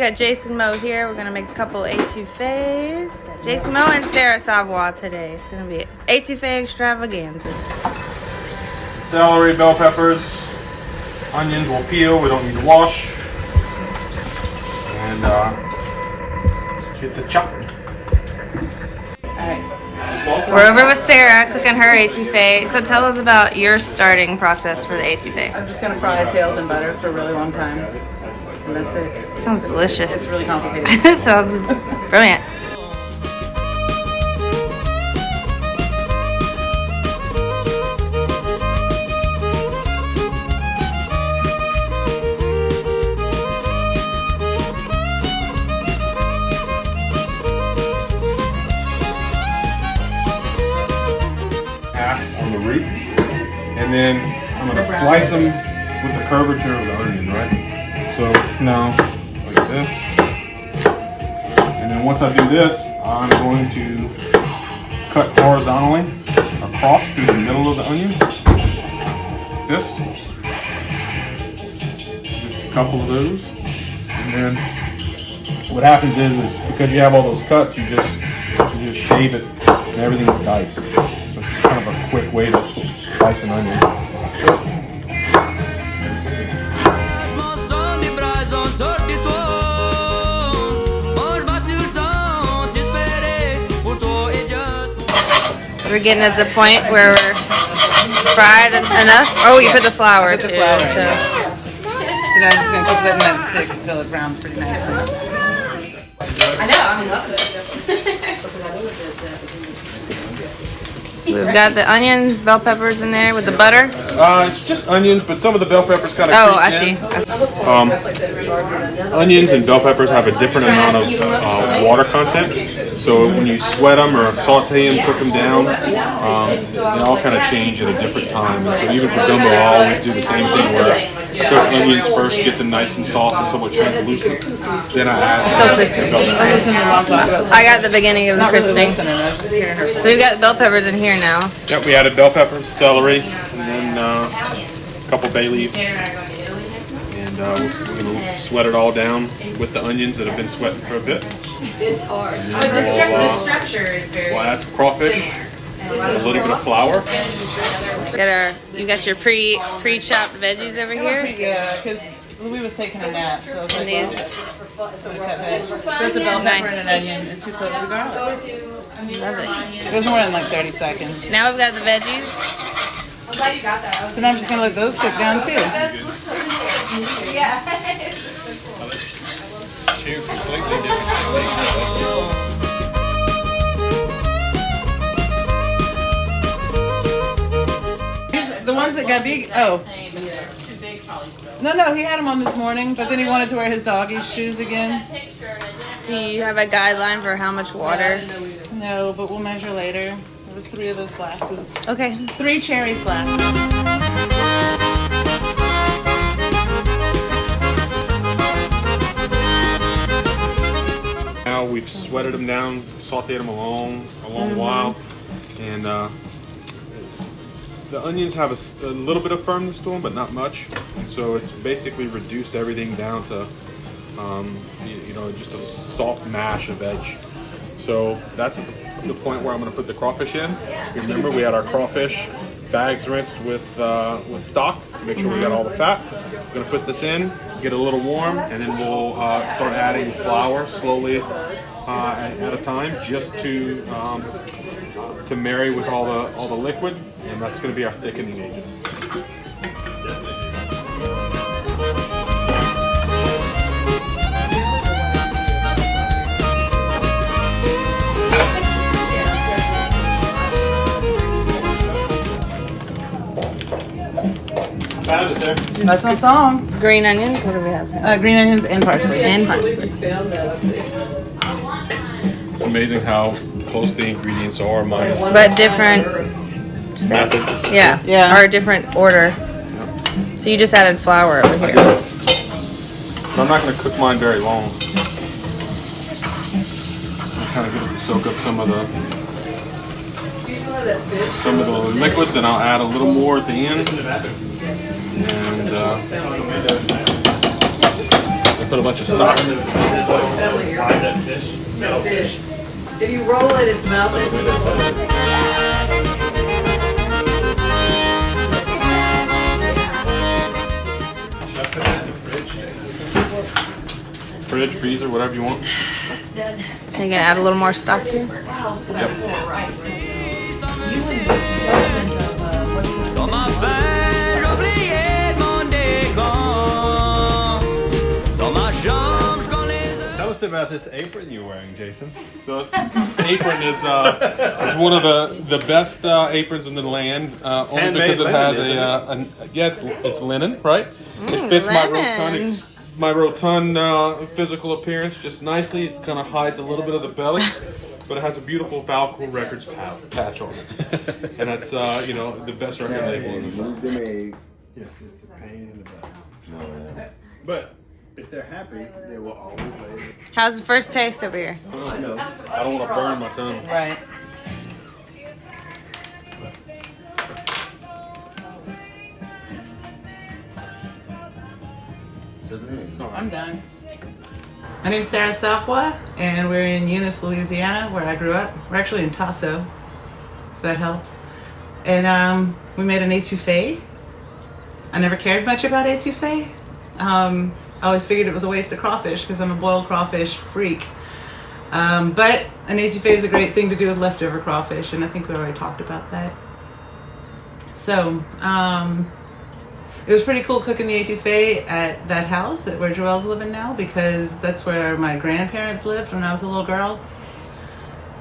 got Jason Moe here. We're gonna make a couple étouffées. Got Jason Moe and Sarah Savoy today. It's gonna be étouffée extravaganza. Celery, bell peppers, onions will peel. We don't need to wash. And get the chopping. We're over with Sarah cooking her étouffée. So tell us about your starting process for the étouffée. I'm just gonna fry tails in butter for a really long time, and that's it. Sounds delicious. It's really complicated. Sounds brilliant. On the root, and then I'm gonna slice them with the curvature of the onion, right? So now, like this, and then once I do this, I'm going to cut horizontally across through the middle of the onion. This, just a couple of those, and then what happens is because you have all those cuts, you just shave it, and everything's diced. It's kind of a quick way to slice an onion. We're getting at the point where we're fried enough. Oh, you put the flour too. So now I'm just gonna keep letting that stick until it browns pretty nicely. I know, I'm in love with it. We've got the onions, bell peppers in there with the butter. It's just onions, but some of the bell peppers kind of. Oh, I see. Onions and bell peppers have a different amount of water content. So when you sweat them or saute them, cook them down, they all kind of change at a different time. And so even for gumbo, I always do the same thing where I cook onions first, get them nice and soft and somewhat translucent. Then I add. Still crispy. I got the beginning of the crisping. So we've got bell peppers in here now. Yep, we added bell peppers, celery, and then a couple bay leaves. And we're going to sweat it all down with the onions that have been sweating for a bit. It's hard. The structure is very. We'll add some crawfish, a little bit of flour. You got your pre-chopped veggies over here. Yeah, because Louis was taking a nap, so it's like, And so it's a bell pepper and an onion and 2 cloves of garlic. Love it. It was more than like 30 seconds. Now we've got the veggies. I'm glad you got that. So now I'm just gonna let those cook down too. Yeah. Two completely different techniques. The ones that got big. Oh. No, he had them on this morning, but then he wanted to wear his doggy shoes again. Do you have a guideline for how much water? No, but we'll measure later. It was 3 of those glasses. Okay. 3 cherries glasses. Now we've sweated them down, sauteed them a long while, and the onions have a little bit of firmness to them, but not much. And so it's basically reduced everything down to, just a soft mash of veg. So that's the point where I'm going to put the crawfish in. Remember, we had our crawfish bags rinsed with stock to make sure we got all the fat. We're going to put this in, get it a little warm, and then we'll start adding flour slowly at a time, just to marry with all the liquid, and that's going to be our thickening agent. That's my song. Green onions. What do we have? Green onions and parsley. And parsley. It's amazing how close the ingredients are, minus But different methods. Yeah. Or a different order. So you just added flour over here. I'm not going to cook mine very long. I'm kind of going to soak up some of the liquid, then I'll add a little more at the end. And Put a bunch of stock. If you roll it, it's melted. Fridge, freezer, whatever you want. So you're gonna add a little more stock here? Tell us about this apron you're wearing, Jason. So this apron is one of the best aprons in the land, only because it has it's linen, right? It fits my rotund physical appearance just nicely. It kind of hides a little bit of the belly, but it has a beautiful Valcool Records patch on it, and that's the best record label in the South. Them eggs. Yes, it's a pain in the butt. No. But if they're happy, they will always lay it. How's the first taste over here? I know. I don't want to burn my tongue. Right. I'm done. My name's Sarah Safwa, and we're in Eunice, Louisiana, where I grew up. We're actually in Tasso, if that helps. And we made an étouffée. I never cared much about étouffée. I always figured it was a waste of crawfish because I'm a boiled crawfish freak. But an étouffée is a great thing to do with leftover crawfish, and I think we already talked about that. So, it was pretty cool cooking the étouffée at that house where Joelle's living now, because that's where my grandparents lived when I was a little girl.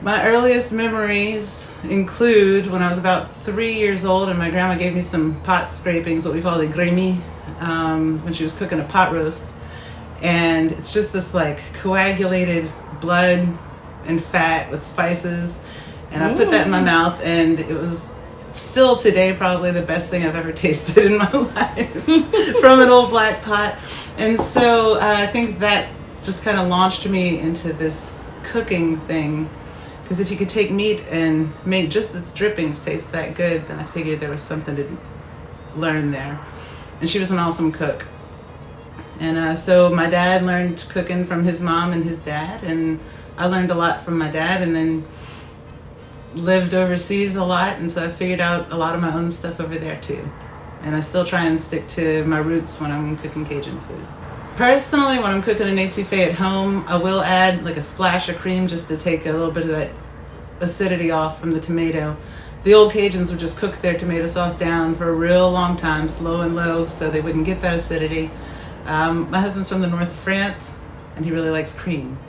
My earliest memories include when I was about 3 years old and my grandma gave me some pot scrapings, what we call the grémy, when she was cooking a pot roast. And it's just this like coagulated blood and fat with spices. And I put that in my mouth, and it was still today probably the best thing I've ever tasted in my life from an old black pot. And so I think that just kind of launched me into this cooking thing, because if you could take meat and make just its drippings taste that good, then I figured there was something to learn there. And she was an awesome cook. And so my dad learned cooking from his mom and his dad, and I learned a lot from my dad, and then lived overseas a lot, and so I figured out a lot of my own stuff over there too. And I still try and stick to my roots when I'm cooking Cajun food. Personally, when I'm cooking an étouffée at home, I will add like a splash of cream just to take a little bit of that acidity off from the tomato. The old Cajuns would just cook their tomato sauce down for a real long time, slow and low, so they wouldn't get that acidity. My husband's from the north of France, and he really likes cream,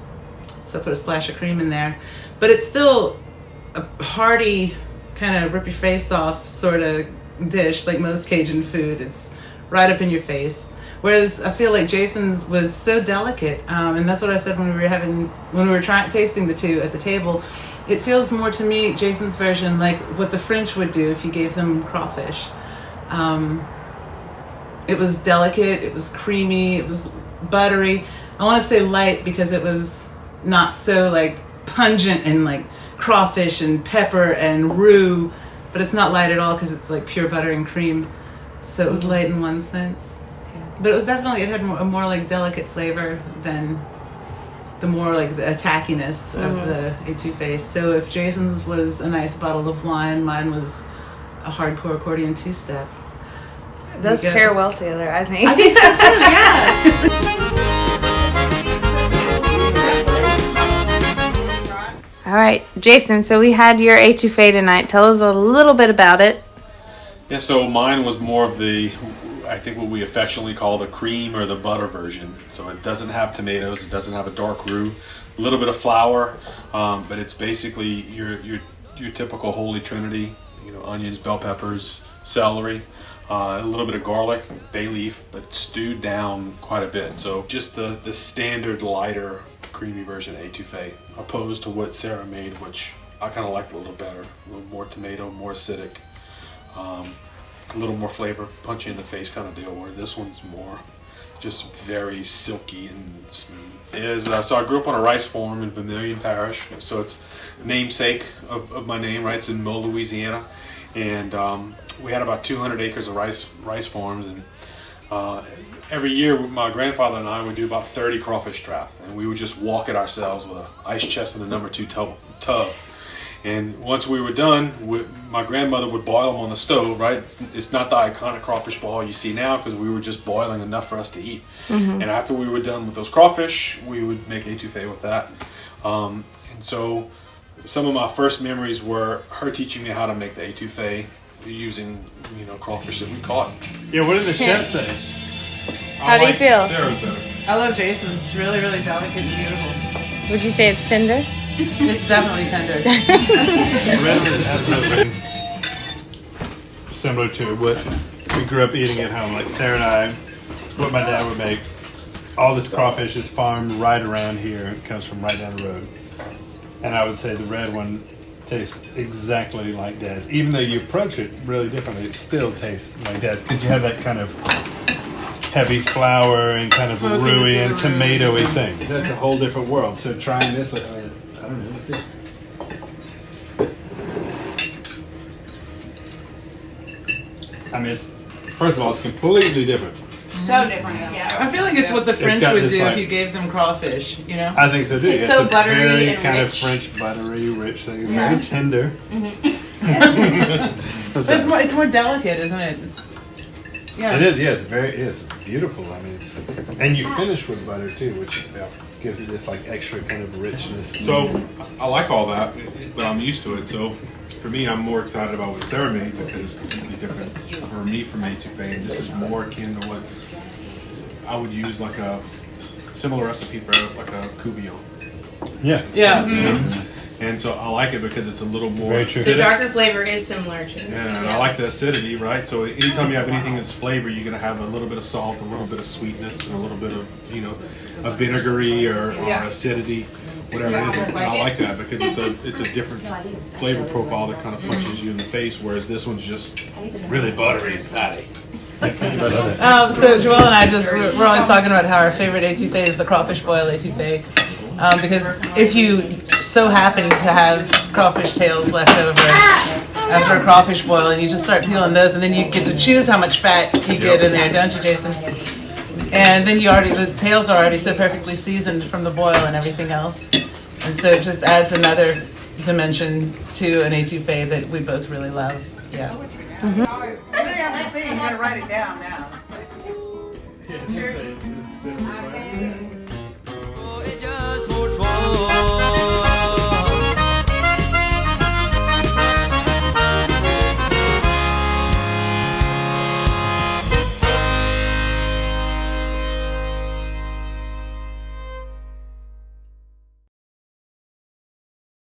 so I put a splash of cream in there. But it's still a hearty, kind of rip your face off sort of dish, like most Cajun food. It's right up in your face. Whereas I feel like Jason's was so delicate, and that's what I said when we were tasting the two at the table. It feels more to me, Jason's version, like what the French would do if you gave them crawfish. It was delicate, it was creamy, it was buttery. I want to say light because it was not so like pungent and like crawfish and pepper and roux, but it's not light at all because it's like pure butter and cream. So it was light in one sense. Yeah. But it was definitely, it had a more like delicate flavor than the more like the attackiness of the étouffée. So if Jason's was a nice bottle of wine, mine was a hardcore accordion two-step. Those pair well together, I think. I think so too, yeah. All right, Jason, so we had your étouffée tonight. Tell us a little bit about it. Yeah, so mine was more of the, I think what we affectionately call the cream or the butter version. So it doesn't have tomatoes, it doesn't have a dark roux, a little bit of flour, but it's basically your typical holy trinity, onions, bell peppers, celery, a little bit of garlic, bay leaf, but stewed down quite a bit. So just the standard lighter creamy version of étouffée, opposed to what Sarah made, which I kind of liked a little better. A little more tomato, more acidic, a little more flavor, punchy in the face kind of deal, where this one's more just very silky and smooth. So I grew up on a rice farm in Vermilion Parish, so it's namesake of my name, right? It's in Mill, Louisiana, and we had about 200 acres of rice farms, and every year my grandfather and I would do about 30 crawfish traps, and we would just walk it ourselves with an ice chest and a number 2 tub. And once we were done, my grandmother would boil them on the stove, right? It's not the iconic crawfish boil you see now, because we were just boiling enough for us to eat. And after we were done with those crawfish, we would make étouffée with that. And so some of my first memories were her teaching me how to make the étouffée using, crawfish that we caught. Yeah, what did the chef say? How do you feel? Sarah's better. I love Jason's. It's really, really delicate and beautiful. Would you say it's tender? It's definitely tender. The red one is absolutely similar to what we grew up eating at home. Like Sarah and I, what my dad would make. All this crawfish is farmed right around here. It comes from right down the road. And I would say the red one tastes exactly like Dad's. Even though you approach it really differently, it still tastes like Dad's. Because you have that kind of heavy flour and kind of Smoky roux and savory. tomatoey thing. That's a whole different world. So trying this, I don't know, let's see. I mean, first of all, it's completely different. So different. Yeah. I feel like it's what the French got would this, do like- if you gave them crawfish, you know? I think so too. It's so a buttery very and kind of rich. French buttery, rich thing. Yeah. Very tender. But it's more delicate, isn't it? Yeah. It is. Yeah, it's beautiful. I mean, and you finish with butter too, which gives it this like extra kind of richness. So I like all that, but I'm used to it. So for me, I'm more excited about what Sarah made because it's completely different for me from étouffée, and this is more akin to what I would use, like a similar recipe for like a coubillon. Yeah. Yeah. And so I like it because it's a little more Very true. The acidic. darker flavor is similar to. Yeah, and I like the acidity, right? So anytime you have anything that's flavor, you're gonna have a little bit of salt, a little bit of sweetness, and a little bit of, a vinegary or Yeah. acidity, whatever it is. And I like that because it's a different flavor profile that kind of punches you in the face, whereas this one's just really buttery and fatty. So Joelle and I we're always talking about how our favorite étouffée is the crawfish boil étouffée. Because if you so happen to have crawfish tails left over after a crawfish boil, and you just start peeling those, and then you get to choose how much fat you get in there, don't you, Jason? And then the tails are already so perfectly seasoned from the boil and everything else. And so it just adds another dimension to an étouffée that we both really love. Yeah. You don't have to sing, you gotta write it down now. Yeah,